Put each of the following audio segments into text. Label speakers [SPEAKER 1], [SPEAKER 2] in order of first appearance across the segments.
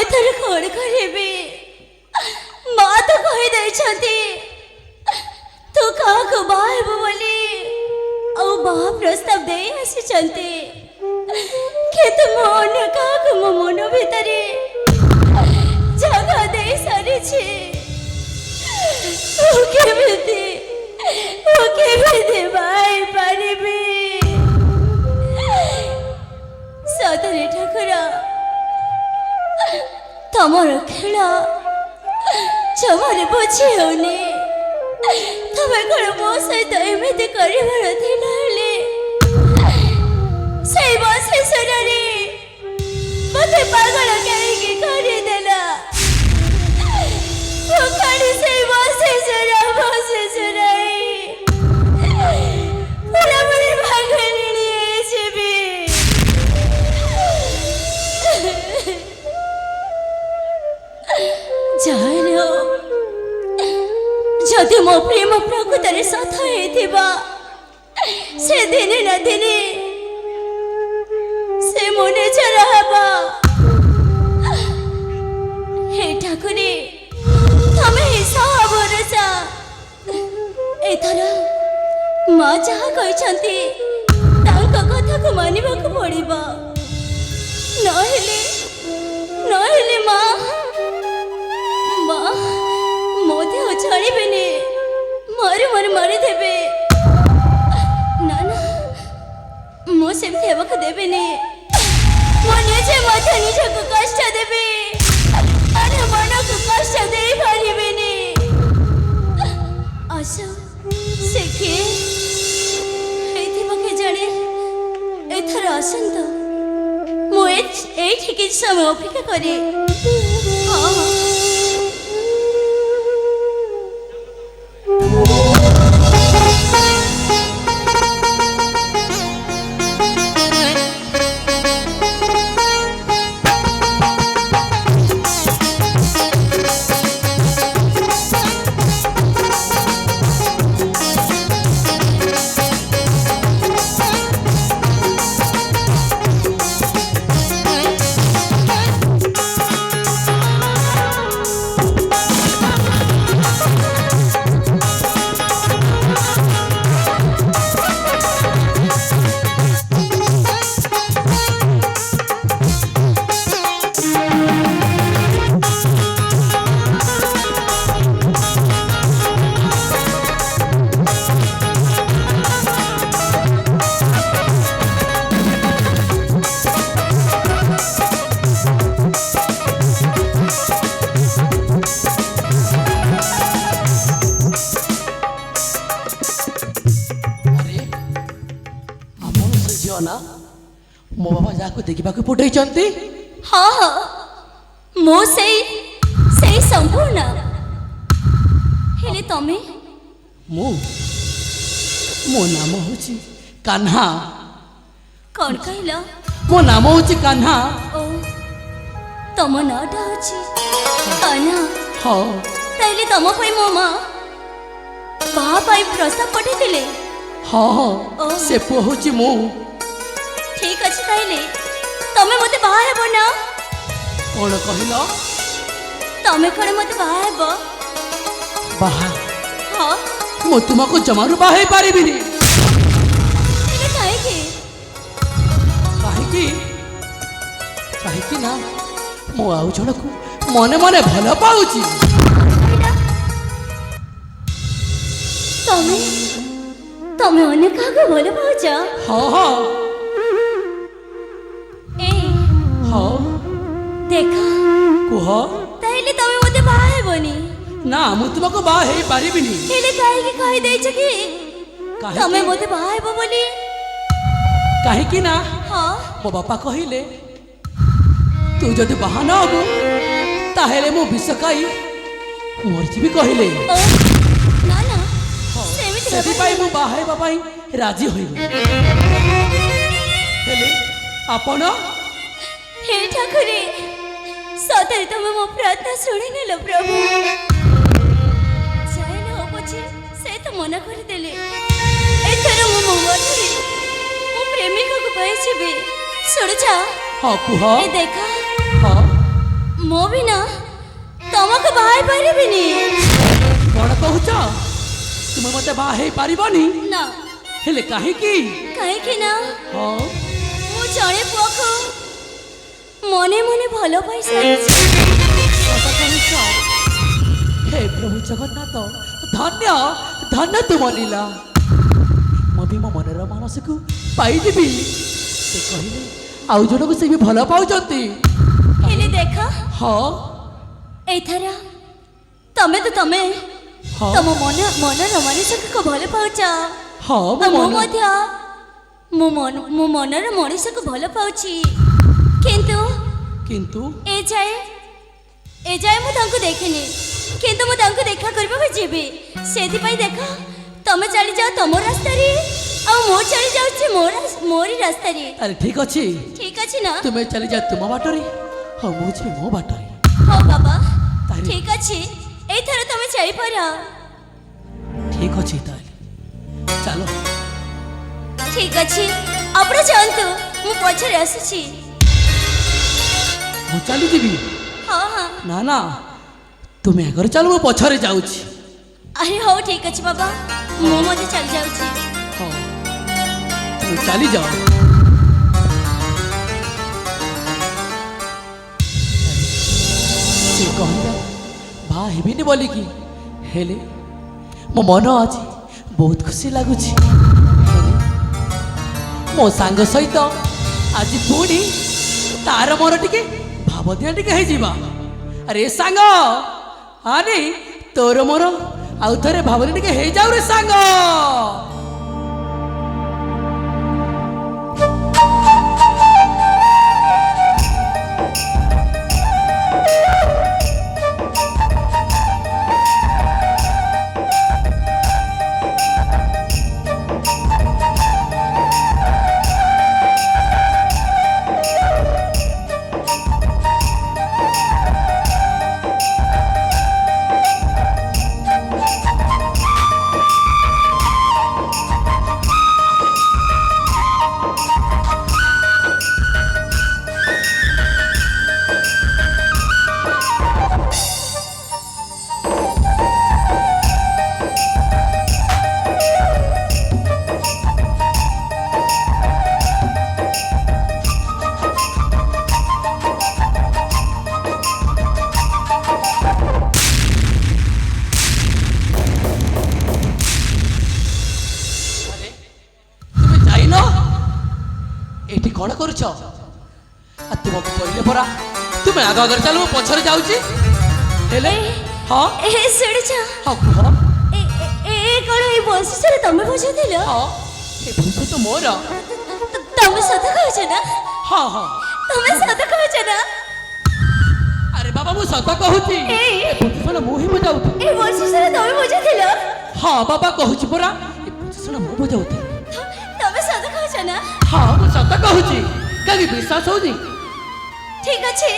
[SPEAKER 1] एथर कौन करेबे माँ तो कही देछंती तू काको बाहेबो बोली औ बा प्रस्ताव दे आसिछंती किंतु मन काको मो मन भितरे जगह दे सारिछि ओ केमिति बाई पारिबे सतरे ठाकुर तमर खेल जमारे बुझी होनी तमें कौन मो सहित एमती कर मत पागल कहीं करदेला जदि मो प्रेम प्रकृतर सत से दिने न दिने से मने चला हबा हे ठाकुरे तमे सहा भरोसा एथर माँ जहा कहछंती तांको कथा को मानिबा को पड़िबा नहेले माँ मोदे छाड़बेनि मारी देवे ना मुझे देवेनि मो निजे निजे को कष्ट देवे मन को कष्ट दे पारिबेनि आशा से किए जाने एथर आसंत मुझे किसी समय अपेक्षा करे हाँ
[SPEAKER 2] मो बाबा जाको देखा पठई
[SPEAKER 1] हाँ हाँ मो से संपूर्ण हेले तमे
[SPEAKER 2] मो नाम हूँ कान्हा
[SPEAKER 1] कौन कहल
[SPEAKER 2] मो नाम हूँ कान्हा
[SPEAKER 1] ओ तम नाटा हूँ कान्हा
[SPEAKER 2] हाँ
[SPEAKER 1] ताइले तम पाई मो माँ बाहा पाई प्रस्ताव पठेइले
[SPEAKER 2] हाँ से पुआ हूँ मु
[SPEAKER 1] ठीक अच्छे ताइले तमे मते बाहा हेबो ना
[SPEAKER 2] कौन कहल
[SPEAKER 1] तमे कौन मते बाहा हेबो
[SPEAKER 2] बाहा
[SPEAKER 1] हाँ
[SPEAKER 2] मो तुमको जमारू बाहे पारिबिनी कहीं ना मो आउ जन को मने मने भल पाउची
[SPEAKER 1] तमे तमे अन्य काको भल पाउछ
[SPEAKER 2] हाँ हाँ
[SPEAKER 1] ए
[SPEAKER 2] हाँ
[SPEAKER 1] देखा
[SPEAKER 2] कुह
[SPEAKER 1] ताइले तमे मते बाहा हेबोनी
[SPEAKER 2] ना मु तुमको बाहा हे पारिबिनी
[SPEAKER 1] हेले काहे की कहि दैछ की तमे मते बाहा हेबो बोली
[SPEAKER 2] काहे की ना
[SPEAKER 1] हाँ
[SPEAKER 2] मो बापा कहिले तू जदि बाहा न हबु ताहेले मो विष खाई मरजी भी कहिले
[SPEAKER 1] ना ना सेमिति
[SPEAKER 2] सेति पाई मो बाहा हेबा पाई राजी होइबे हेले आपण
[SPEAKER 1] हे ठाकुरे सतरे तमे मो प्रार्थना सुनि नेलो प्रभु जाय न हो पछे से तो मना कर देले एथर मो मने मो प्रेमिका को पाइछबे सुन जा
[SPEAKER 2] हाँ कुह
[SPEAKER 1] ए देखा
[SPEAKER 2] हाँ
[SPEAKER 1] ମୁଁ ବି ନା ତମକୁ ବାହା ହେଇପାରିବିନି।
[SPEAKER 2] କ'ଣ କହୁଛ? ତୁମେ ମତେ ବାହା ହେଇପାରିବନି?
[SPEAKER 1] ନା।
[SPEAKER 2] ହେଲେ କାହିଁକି?
[SPEAKER 1] କାହିଁକି ନା
[SPEAKER 2] ହଁ
[SPEAKER 1] ମୁଁ ଜଣେ ପୁଅକୁ ମନେ ମନେ ଭଲ ପାଇସାରିଛି।
[SPEAKER 2] ସତ କହୁଛ? ହେ ପ୍ରଭୁ ଜଗନ୍ନାଥ, ଧନ୍ୟ ଧନ୍ୟ ତୁମ ଲୀଳା। ମୁଁ ବି ମୋ ମନର ମାନସକୁ ପାଇଯିବି। ସେ କହିଲେ ଆଉ ଜଣକୁ ସେ ବି ଭଲ ପାଉଛନ୍ତି।
[SPEAKER 1] ହେଲେ ଦେଖ
[SPEAKER 2] ହଁ
[SPEAKER 1] ଏଇଥର ତମେ
[SPEAKER 2] ହଁ
[SPEAKER 1] ତମ ମନର ମଣିଷକୁ ଭଲ ପାଉଛ।
[SPEAKER 2] ହଁ
[SPEAKER 1] ଆଉ ମୁଁ ମଧ୍ୟ ମୋ ମନର ମଣିଷକୁ ଭଲ ପାଉଛି। କିନ୍ତୁ
[SPEAKER 2] କିନ୍ତୁ
[SPEAKER 1] ଏ ଯାଏ ମୁଁ ତାଙ୍କୁ ଦେଖିନି। କିନ୍ତୁ ମୁଁ ତାଙ୍କୁ ଦେଖା କରିବାକୁ ଯିବି। ସେଥିପାଇଁ ଦେଖ ତମେ ଚାଲିଯାଅ ତମ ରାସ୍ତାରେ ଆଉ ମୁଁ ଚାଲି ଯାଉଛି ମୋରି ରାସ୍ତାରେ।
[SPEAKER 2] ଆରେ ଠିକ ଅଛି,
[SPEAKER 1] ଠିକ ଅଛି ନା?
[SPEAKER 2] ତୁମେ ଚାଲିଯାଅ ତୁମ ବାଟରେ, ହଁ ମୁଁ ଯିବି ମୋ ବାଟରେ।
[SPEAKER 1] ହଉ ବାବା
[SPEAKER 2] ତାହେଲେ
[SPEAKER 1] ଠିକ ଅଛି, ଏଇଥର ତମେ ଚାଲିପାର।
[SPEAKER 2] ଠିକ ଅଛି ତାହେଲେ ଚାଲ।
[SPEAKER 1] ଠିକ ଅଛି ଆପଣ ଯାଆନ୍ତୁ, ମୁଁ ପଛରେ ଆସୁଛି।
[SPEAKER 2] ମୁଁ ଚାଲିଯିବି?
[SPEAKER 1] ହଁ ହଁ।
[SPEAKER 2] ନା ନା, ତୁମେ ଆଗରେ ଚାଲ, ମୁଁ ପଛରେ ଯାଉଛି।
[SPEAKER 1] ଆରେ ହଉ ଠିକ ଅଛି ବାବା, ମୁଁ ମଧ୍ୟ ଚାଲି ଯାଉଛି।
[SPEAKER 2] ହଁ ତୁମେ ଚାଲିଯାଅ। ସେ କହିଲା ବାହା ହେବିନି ବୋଲିକି, ହେଲେ ମୋ ମନ ଆଜି ବହୁତ ଖୁସି ଲାଗୁଛି। ହେଲେ ମୋ ସାଙ୍ଗ ସହିତ ଆଜି ପୁଣି ତାର ମୋର ଟିକେ ଭାବ ଦିଆ ଟିକେ ହେଇଯିବା। ଆରେ ସାଙ୍ଗ, ଆରେ ତୋର ମୋର ଆଉ ଥରେ ଭାବନା ଟିକେ ହେଇଯାଉ ରେ ସାଙ୍ଗ। ଏଠି କ'ଣ କରୁଛ? ତୁମକୁ କହିଲେ ପରା ତୁମେ ଆଗ ଆଗରେ ଚାଲ, ମୁଁ ପଛରେ ଯାଉଛି। ହେଲେ ହଁ
[SPEAKER 1] ଶୁଣିଛ?
[SPEAKER 2] ହଁ କୁହ।
[SPEAKER 1] କ'ଣ ଏଇ ବଂଶରେ ତମେ ବୁଝୁଥିଲ?
[SPEAKER 2] ହଁ ଏ ଭୂତ ତ ମୋର।
[SPEAKER 1] ତମେ ସତ କହୁଛ ନା?
[SPEAKER 2] ହଁ ହଁ
[SPEAKER 1] ତମେ ସତ କହୁଛ ନା?
[SPEAKER 2] ଆରେ ବାବା ମୁଁ ସତ କହୁଛି। ଏ ଭୂତ ମୁଁ ହିଁ ବୁଝାଉଥିଲି।
[SPEAKER 1] ଏଇ ବଂଶରେ ତମେ ବୁଝୁଥିଲ?
[SPEAKER 2] ହଁ ବାବା କହୁଛି ପରା, ଏ ଭୂତ ମୁଁ ବୁଝାଉଥିଲି।
[SPEAKER 1] ତମେ ସତ କହୁଛ ନା?
[SPEAKER 2] ହଁ ମୁଁ ସତ କହୁଛି, କାହିଁକି ବିଶ୍ୱାସ ହଉନି?
[SPEAKER 1] ଠିକ ଅଛି,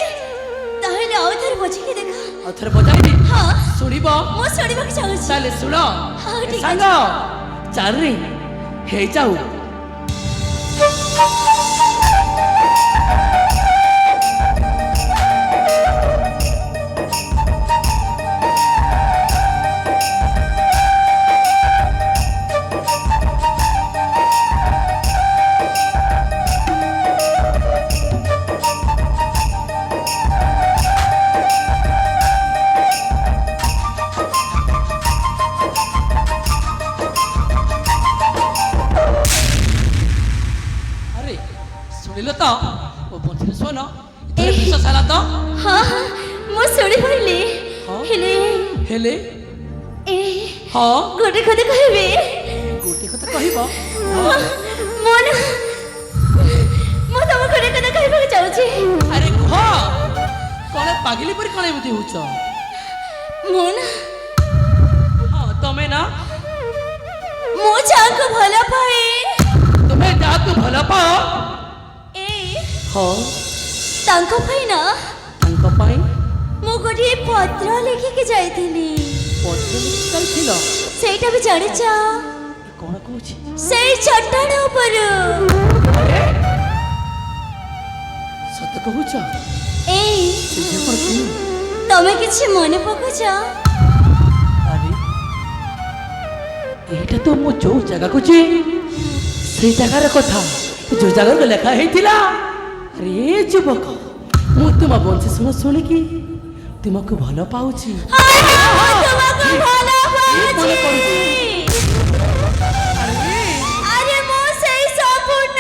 [SPEAKER 1] ତାହେଲେ ଆଉ ଥରେ ବଜେଇକି ଦେଖ।
[SPEAKER 2] ଆଉ ଥରେ ବଜାଇବି?
[SPEAKER 1] ହଁ
[SPEAKER 2] ଶୁଣିବ?
[SPEAKER 1] ମୁଁ ଶୁଣିବାକୁ ଚାହୁଁଛି।
[SPEAKER 2] ତାହେଲେ ଶୁଣ
[SPEAKER 1] ଠିକ
[SPEAKER 2] ସାଙ୍ଗ, ଚାରି ହେଇଯାଉ। ଶୁଣିଲ ତ ଓ ବନ୍ଧୁରେ ଶୁଣ, ଏଥର ବିଶ୍ୱାସ ହେଲା ତ?
[SPEAKER 1] ହଁ ହଁ ମୁଁ ଶୁଣିପାରିଲି। ହେଲେ
[SPEAKER 2] ହେଲେ
[SPEAKER 1] ଏ
[SPEAKER 2] ହଁ
[SPEAKER 1] ଗୋଟେ କଥା କହିବି।
[SPEAKER 2] ଗୋଟେ କଥା କହିବ?
[SPEAKER 1] ମୁଁ ତମକୁ ଗୋଟେ କଥା କହିବାକୁ ଚାହୁଁଛି।
[SPEAKER 2] ଆରେ କୁହ, କ'ଣ ପାଗିଲି ପରି କ'ଣ ଏମିତି ହଉଛ?
[SPEAKER 1] ମୁଁ
[SPEAKER 2] ହଁ ତମେ ନା,
[SPEAKER 1] ମୁଁ ଯାହାକୁ ଭଲ ପାଏ।
[SPEAKER 2] ତୁମେ ଯାହାକୁ ଭଲ ପାଅ? ହଁ
[SPEAKER 1] ତାଙ୍କ ପାଇଁ ନା,
[SPEAKER 2] ତାଙ୍କ ପାଇଁ
[SPEAKER 1] ମୁଁ ଗୋଟିଏ ପତ୍ର ଲେଖିକି ଯାଇଥିଲି।
[SPEAKER 2] ପତ୍ର ଲେଖି ଯାଇଥିଲ?
[SPEAKER 1] ସେଇଟା ବି ଜାଣିଛ?
[SPEAKER 2] କ'ଣ କହୁଛି?
[SPEAKER 1] ସେଇ ଚଟାଣ ଉପରୁ।
[SPEAKER 2] ସତ କହୁଛ?
[SPEAKER 1] ଏଇ
[SPEAKER 2] ସେ କ'ଣ
[SPEAKER 1] তুমি কিছু মনে পকাউছ?
[SPEAKER 2] আরে এইটা তো মো যে জায়গাକୁ যে সেই জায়গার কথা যে জায়গার লেখা হয়েছিলা। আরে যুবক মু তোমা বংশ শুনিকি তোমাকে ভাল পাউছি।
[SPEAKER 1] তোমাকে ভালো পাচ্ছি। আরে মো সেই সম্পূর্ণ।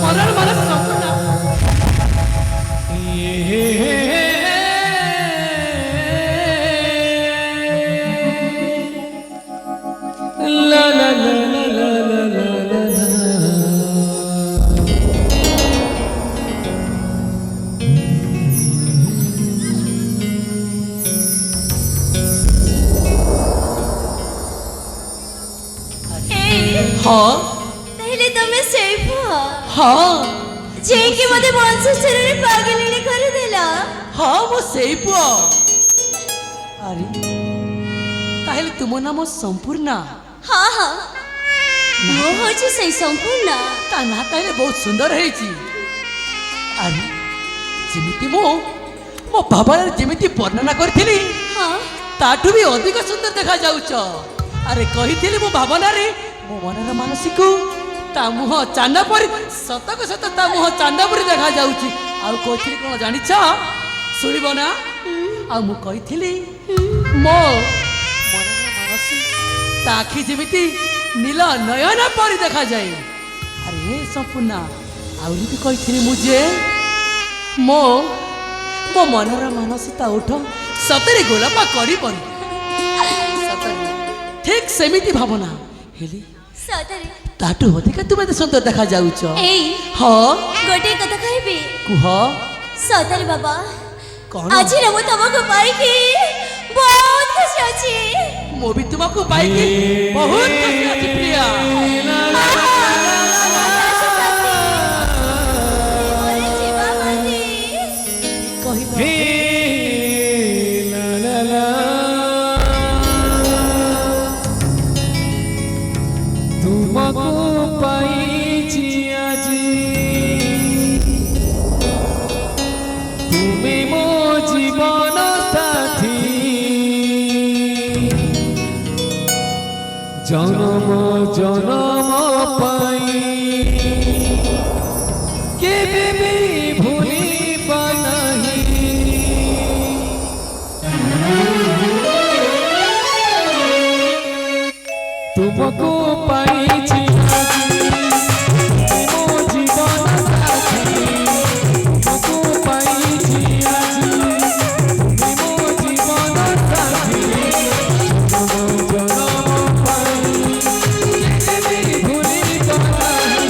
[SPEAKER 2] মরার মানে সম্পূর্ণ
[SPEAKER 3] La la la la la la la la la.
[SPEAKER 1] এই
[SPEAKER 2] হ্যাঁ
[SPEAKER 1] তাহলে তুমি সেই পুଅ
[SPEAKER 2] হ্যাঁ
[SPEAKER 1] যে কি মতে বংশ চুরিরে পাগলিনী করে দিলা।
[SPEAKER 2] হ্যাঁ মো সেই পুଅ। আরে তাহলে তুম নাম সম্পূর্ণা?
[SPEAKER 1] হ্যাঁ হ্যাঁ মো হচ্ছে সেই সম্পূর্ণ।
[SPEAKER 2] তা না তাহলে বহুত সুন্দর হয়েছি। আরে যেমিতি মো মো ভাবনার যেমিতি বর্ণনা করিଥିଲି
[SPEAKER 1] হ্যাঁ
[SPEAKER 2] তাঠু বি অধিক সুন্দর দেখা যাউছ। আরে কহিଥିଲି মো ভাবনারে মো মনর মানসীକୁ তা মুহ চান্দা পরি সতক সত তা মুহ চান্দা পরি দেখা যাଉଛି। ଆଉ কইଥିଲି কোন জানিছ? শুনিব না? ଆଉ ମୁଁ কইଥିଲି মো মনর মানসী তা আখি যেমিতি নীল নয়ন পরি দেখা যায়। আরে সম্পূর্ণা আউরি বি কইଥିଲି ମୁଁ যে মো মো মনর মানসী তা ওঠ সତରେ গোলাপা କରିବନି। ସତରେ ঠিক ସେମିତି ଭାବନା ହେଲି
[SPEAKER 1] ସତରେ
[SPEAKER 2] ତାଠୁ ଅଧିକା ତୁମେ ଏତେ ସୁନ୍ଦର ଦେଖା ଯାଉଛ।
[SPEAKER 1] এই
[SPEAKER 2] ହଁ
[SPEAKER 1] গোটে কথা কইবি?
[SPEAKER 2] କୁହ
[SPEAKER 1] ସତରେ ବାବା
[SPEAKER 2] କଣ?
[SPEAKER 1] ଆଜି ନା ମୁଁ ତମକୁ ପାଇକି ବହୁତ ଖୁସି ଅଛି।
[SPEAKER 2] ମୁଁ ବି ତୁମକୁ ପାଇକି ବହୁତ ଖୁସି ଅଛି ପ୍ରିୟା।
[SPEAKER 1] ମୋର ଜୀବନଟି
[SPEAKER 2] କହିଲ
[SPEAKER 3] La la la. ତୁମକୁ ପାଇଛି ଆଜି ତୁମେ ମୋ ଜୀବନ ସାଥୀ ଜନମ ଜନମ ପାଇଁ କେବେ ବି ଭୁଲିବା ନାହିଁ। ତୁମକୁ ପାଇଛି ଆଜି ମୋ ଜୀବନ ସାଥୀ ତୁମକୁ ପାଇଛି ଆଜି ମୋ ଜୀବନ ସାଥୀ ଜନମ ଜନମ ପାଇଁ କେବେ ବି ଭୁଲିବା ନାହିଁ।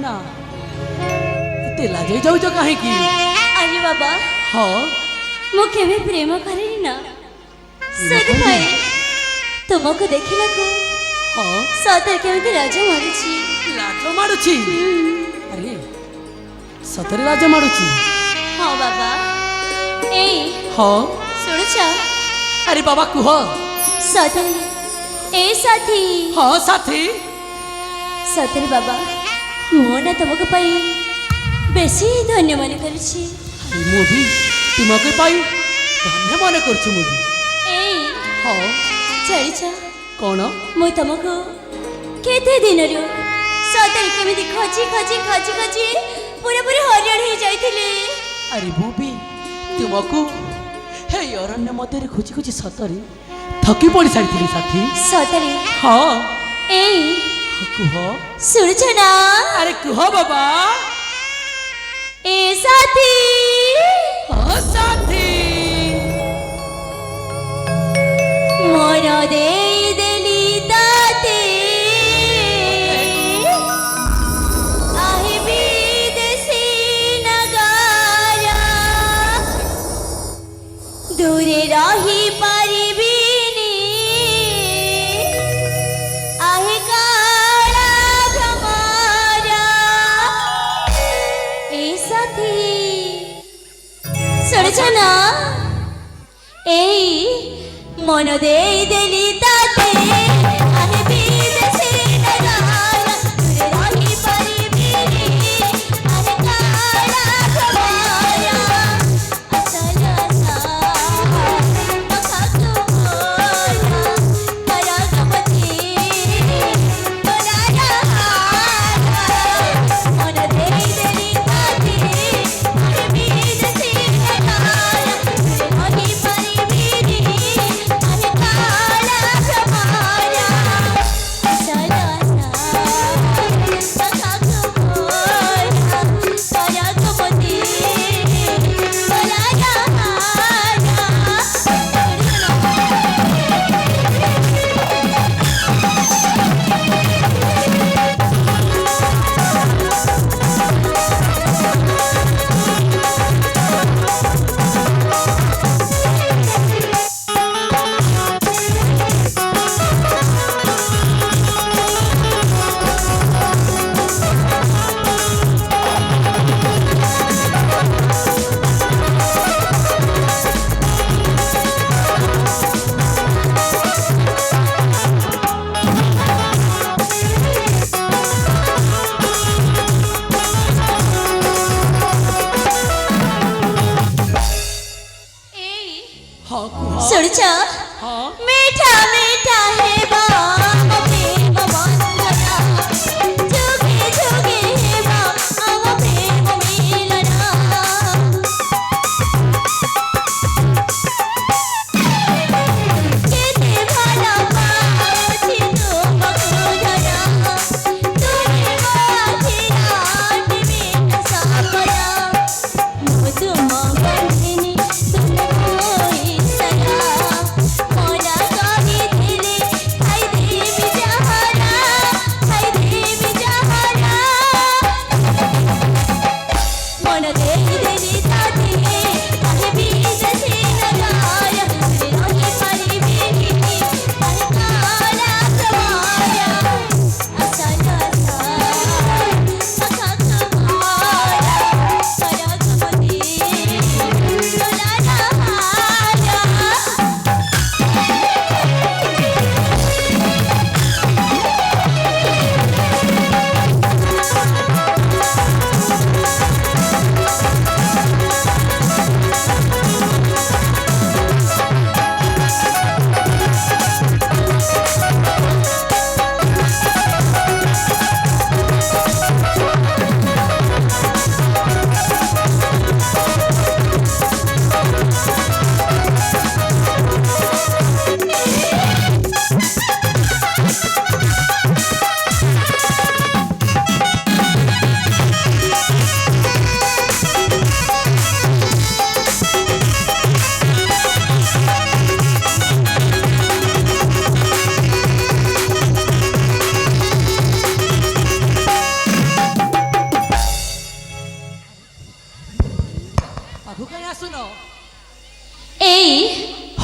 [SPEAKER 2] ନା ଏତେ ଲାଜେଇ ଯାଉଛ କାହିଁକି?
[SPEAKER 1] ଆରେ ବାବା
[SPEAKER 2] ହଁ
[SPEAKER 1] ମୁଁ କେବେ ପ୍ରେମ କରିନି ନା, ସେଥିପାଇଁ ତୁମକୁ ଦେଖିବାକୁ
[SPEAKER 2] ହଁ
[SPEAKER 1] ସତରେ କେମିତି ଲାଜ ମାରୁଛି।
[SPEAKER 2] ଲାଜ ମାଡୁଛି? ଆରେ ସତରେ ଲାଜ ମାଡୁଛି?
[SPEAKER 1] ହଁ ବାବା, ଏଇ
[SPEAKER 2] ହଁ
[SPEAKER 1] ଶୁଣୁଛ?
[SPEAKER 2] ଆରେ ବାବା କୁହ।
[SPEAKER 1] ସତରେ ଏଇ ସାଥୀ,
[SPEAKER 2] ହଁ ସାଥୀ।
[SPEAKER 1] ସତରେ ବାବା ମୁଁ ନା ତୁମକୁ ପାଇଁ ବେଶୀ ଧନ୍ୟ ମନେ କରୁଛି।
[SPEAKER 2] ଆରେ ମୁଁ ବି ତୁମକୁ ପାଇ ଧନ୍ୟ ମନେ କରୁଛି। ମୁଁ ବି
[SPEAKER 1] ଏଇ
[SPEAKER 2] ହଁ
[SPEAKER 1] ଜାଣିଛ
[SPEAKER 2] କ'ଣ?
[SPEAKER 1] ମୁଁ ତୁମକୁ କେତେ ଦିନରୁ ସତରେ କେମିତି ଖୋଜି ଖୋଜି ଖୋଜି ଖୋଜି ପୁରାପୁରି ହରିଆଣ ହେଇଯାଇଥିଲି।
[SPEAKER 2] ଆରେ ମୁଁ ବି ତୁମକୁ ହେଇ ଅରଣ୍ୟ ମଧ୍ୟରେ ଖୋଜି ଖୋଜି ସତରେ ଥକି ପଡ଼ି ସାରିଥିଲି ସାଥୀ।
[SPEAKER 1] ସତରେ
[SPEAKER 2] ହଁ
[SPEAKER 1] ଏଇ
[SPEAKER 2] କୁହ।
[SPEAKER 1] ଶୁଣୁଛ ନା?
[SPEAKER 2] ଆରେ କୁହ ବାବା।
[SPEAKER 1] ଏ ସାଥୀ
[SPEAKER 2] ହଁ ସାଥୀ।
[SPEAKER 1] ମନ ଦେଇଦେଲି ତାତେ, ଆହେ ବିଦେଶୀ ନଗର, ଦୂରେ ରହି ପାରିବିନି, ଆହେ କାଳା ଭ୍ରମର। ଏ ସାଥୀ ଶୁଣୁଛ ନା? ଏଇ মন দেই দেলি তাতে, আহে বিদেশে নগর, দূরে রহি পারিবিনি, আহে কালা খবর। আসল আশা কথা তোমার, পরাগমতি তোলার হার। মন দেই দেলি তাতে, আহে বিদেশে নগর, দূরে রহি পারিবিনি, শুনছ? মিঠা মিঠা হেবা প্রেম বন্ধনা, যুগে যুগে হেবা আম প্রেম মিলনা। কেতে ভালো পাচ্ছি তোমাকে ধরা, তুমি মো আখিরা নিবিন সাপরা। মধুম গন্ধিনী তুমি মোই সরা, মোরা কহিଥିଲେ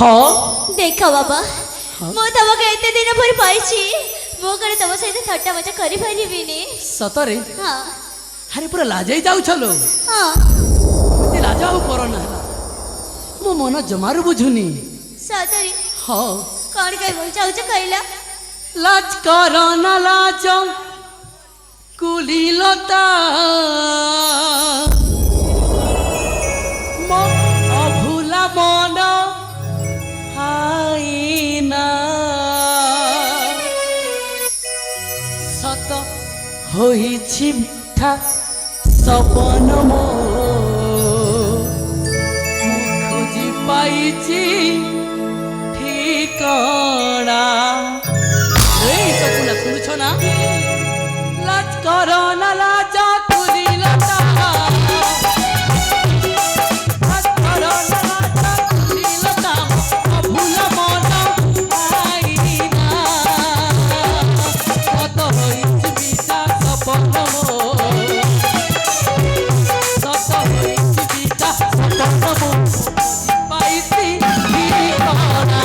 [SPEAKER 2] ହଁ
[SPEAKER 1] ଦେଖ ବାବା ମୁଁ ତମକୁ ଏତେ ଦିନ ପରେ ପାଇଛି ମୁଁ କଣ ତମ ସହିତ ଥଟ୍ଟା ମଜା କରିପାରିବିନି
[SPEAKER 2] ସତରେ
[SPEAKER 1] ହଁ
[SPEAKER 2] ଆରେ ପୁରା ଲାଜେଇ ଯାଉଛଲୋ
[SPEAKER 1] ହଁ
[SPEAKER 2] ଏତେ ଲାଜ ଆଉ କରନା ମୋ ମନ ଜମାରୁ ବୁଝୁନି
[SPEAKER 1] ସତରେ
[SPEAKER 2] ହଁ
[SPEAKER 1] କଣ କହିବାକୁ ଚାହୁଁଛ କହିଲ
[SPEAKER 2] লাজ কর না লাজ কুলীলতা অভুলা মন হাইনা সত হইছি মিঠা সপন মো খুঁজি পাইছি ঠিকনা এই সপুনা শুনছ না লাজ কর না লাজ কুলীলতা লাজ কর না লাজ কুলীলতা অভুল মন আইনা কত হইছি মিঠা সপন সত হইছি মিঠা সপন পাইছি ঠিকনা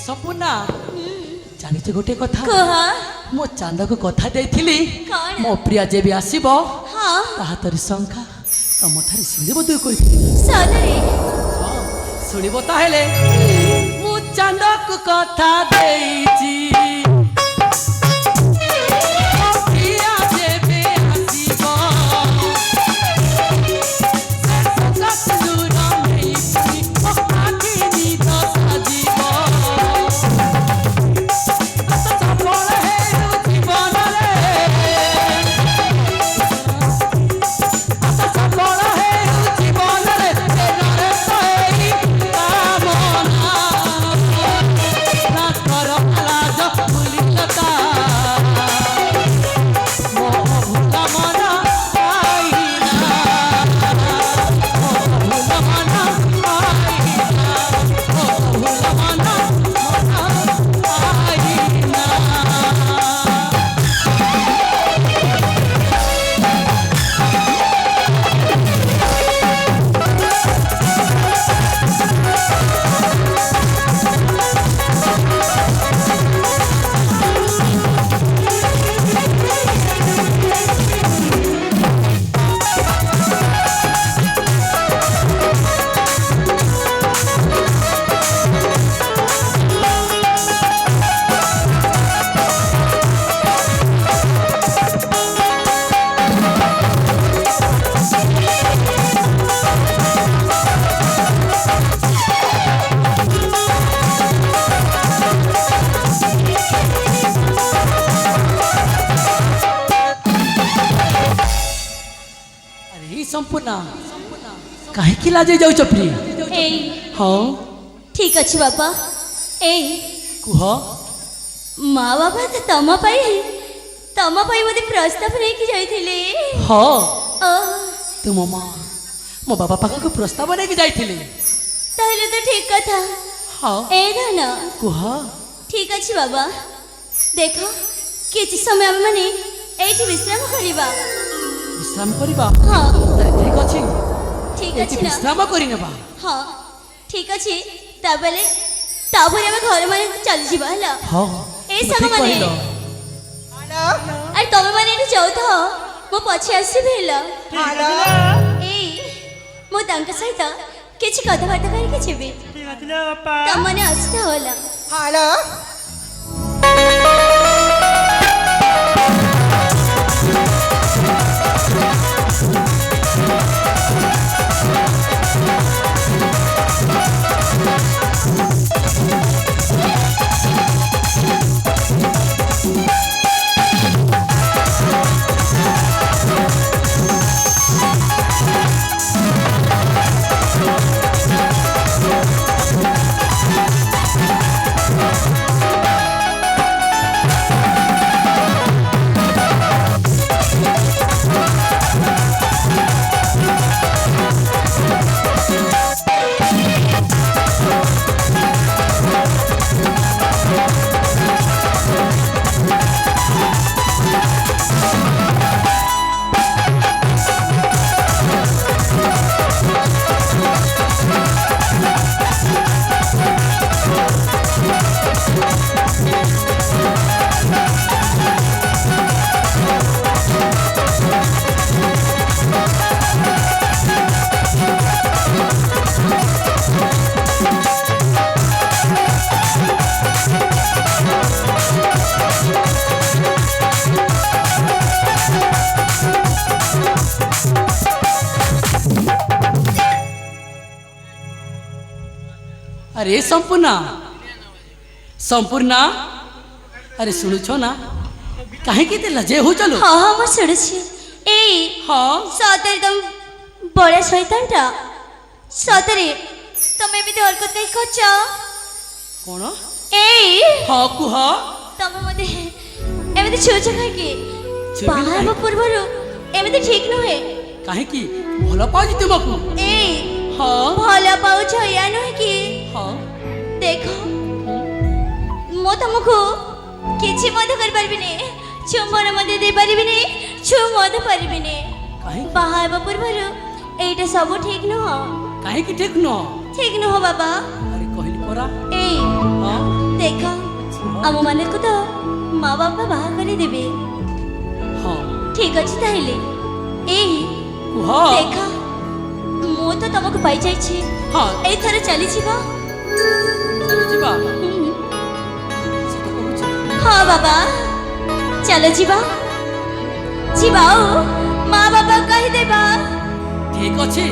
[SPEAKER 2] সপুনা জানিছ গোটে কথা
[SPEAKER 1] କୁହ
[SPEAKER 2] ମୋ ଚାନ୍ଦକୁ କଥା ଦେଇଥିଲି
[SPEAKER 1] କଣ
[SPEAKER 2] ମୋ ପ୍ରିୟା ଯେବେ ଆସିବ
[SPEAKER 1] ହଁ
[SPEAKER 2] ତା ହାତରେ ଶଙ୍ଖା ତମଠାରେ ସିନ୍ଦୁର ଦୁଇ କରିଥିଲି
[SPEAKER 1] ସତରେ
[SPEAKER 2] ଶୁଣିବ ତାହେଲେ ମୁଁ ଚାନ୍ଦକୁ କଥା ଦେଇଛି ମୋ ପ୍ରିୟା ଯେବେ ଆସିବ ସେ ଶଙ୍ଖା ସିନ୍ଦୁର ନେଇକି ମୋ ଆଖି ନିଦ ସାଜିବ ସମ୍ପୂର୍ଣ୍ଣ କାହିଁକି ଲାଜେଇ ଯାଉଛ ପ୍ରିୟ
[SPEAKER 1] ଏଇ
[SPEAKER 2] ହଁ
[SPEAKER 1] ଠିକ ଅଛି ବାପା ଏଇ
[SPEAKER 2] କୁହ
[SPEAKER 1] ମା ବାପା ତ ତମ ପାଇଁ ମୋତେ ପ୍ରସ୍ତାବ ନେଇକି ଯାଇଥିଲେ
[SPEAKER 2] ହଁ
[SPEAKER 1] ଓହୋ
[SPEAKER 2] ତୁମ ମା ମୋ ବାବା ପାଖକୁ ପ୍ରସ୍ତାବ ନେଇକି ଯାଇଥିଲେ
[SPEAKER 1] ତାହେଲେ ତ ଠିକ କଥା
[SPEAKER 2] ହଁ
[SPEAKER 1] ଏ ଧନ
[SPEAKER 2] କୁହ
[SPEAKER 1] ଠିକ ଅଛି ବାବା ଦେଖ କିଛି ସମୟ ଆମେମାନେ ଏଇଠି ବିଶ୍ରାମ କରିବା
[SPEAKER 2] ବିଶ୍ରାମ କରିବା
[SPEAKER 1] ହଁ
[SPEAKER 2] ଠିକ ଅଛି
[SPEAKER 1] ଠିକ
[SPEAKER 2] ଏଇଠି
[SPEAKER 1] ଅଛି ନା
[SPEAKER 2] ବିଶ୍ରାମ କରିନେବା
[SPEAKER 1] ହଁ ଠିକ ଅଛି ତାପରେ ଆମେ ଘର ମାନଙ୍କୁ ଚାଲିଯିବା ହେଲା
[SPEAKER 2] ହଁ
[SPEAKER 1] ଏଇ ସାଙ୍ଗମାନେ ଆରେ ତମେ ମାନେ ଏଠି ଯାଉଥାଅ ମୁଁ ପଛେ ଆସିବି ହେଲା ଏଇ ମୁଁ ତାଙ୍କ ସହିତ କିଛି କଥାବାର୍ତ୍ତା କରିକି ଯିବି
[SPEAKER 4] ଆସିନଥିଲେ ବାପା।
[SPEAKER 1] ତମମାନେ ଆସିଥା ହେଲା।
[SPEAKER 5] ହ୍ୟାଲୋ
[SPEAKER 2] अरे संपूर्णा संपूर्णा अरे शुणुछ ना कहीं लजे हो चलो
[SPEAKER 1] ହଁ ହଁ ମୁଁ ଶୁଣୁଛି। ଏଇ
[SPEAKER 2] हाँ
[SPEAKER 1] ସତରେ ତମ ବଳିଆ ଶୈତାନଟା ସତରେ ତମେ ଏମିତି ହରକତ କାହିଁ କରୁଛ?
[SPEAKER 2] कौन
[SPEAKER 1] ଏଇ
[SPEAKER 2] हाँ कुह
[SPEAKER 1] ତମେ ମତେ ଏମିତି ଛୁଉଛ କାହିଁକି?
[SPEAKER 2] ଛୁଇଁବି
[SPEAKER 1] ବାହା ହେବା
[SPEAKER 2] କାହିଁକି?
[SPEAKER 1] ପୂର୍ବରୁ ଏମିତି ଠିକ ନୁହେଁ।
[SPEAKER 2] कहीं भल पाजी तुमको
[SPEAKER 1] ଏଇ
[SPEAKER 2] हाँ
[SPEAKER 1] ଭଲ ପାଉଛ ୟା ନୁହେଁ କି?
[SPEAKER 2] हाँ
[SPEAKER 1] ଦେଖ ମୁଁ ତମକୁ କିଛି ମଧ୍ୟ କରିପାରିବିନି, ଚୁମ୍ବନ ମଧ୍ୟ ଦେଇପାରିବିନି, ଛୁଁ ମଧ୍ୟ ପାରିବିନି।
[SPEAKER 2] कहीं
[SPEAKER 1] ବାହା ହେବା ପୂର୍ବରୁ ଏଇଟା ସବୁ ଠିକ ନୁହଁ।
[SPEAKER 2] कहीं ठीक न
[SPEAKER 1] ଠିକ ନୁହଁ ବାବା।
[SPEAKER 2] अरे कहली परा
[SPEAKER 1] ଏଇ
[SPEAKER 2] हाँ
[SPEAKER 1] ଦେଖ ଆମ ମାନଙ୍କୁ ତ ମା ବାପା ବାହା କରିଦେବେ।
[SPEAKER 2] हाँ
[SPEAKER 1] ଠିକ ଅଛି ତାହେଲେ ଏଇ
[SPEAKER 2] कुह
[SPEAKER 1] ଦେଖ ମୁଁ ତ ତମକୁ ପାଇଯାଇଛି।
[SPEAKER 2] हाँ
[SPEAKER 1] ଏଇଥର ଚାଲିଯିବା।
[SPEAKER 2] चलो जीवा
[SPEAKER 1] ହୁଁ।
[SPEAKER 2] से तो कहूछ
[SPEAKER 1] ହଁ ବାବା ଚାଲ ଯିବା ଯିବା ଆଉ ମା ବାପା କହିଦେବା।
[SPEAKER 2] ठीक अच्छे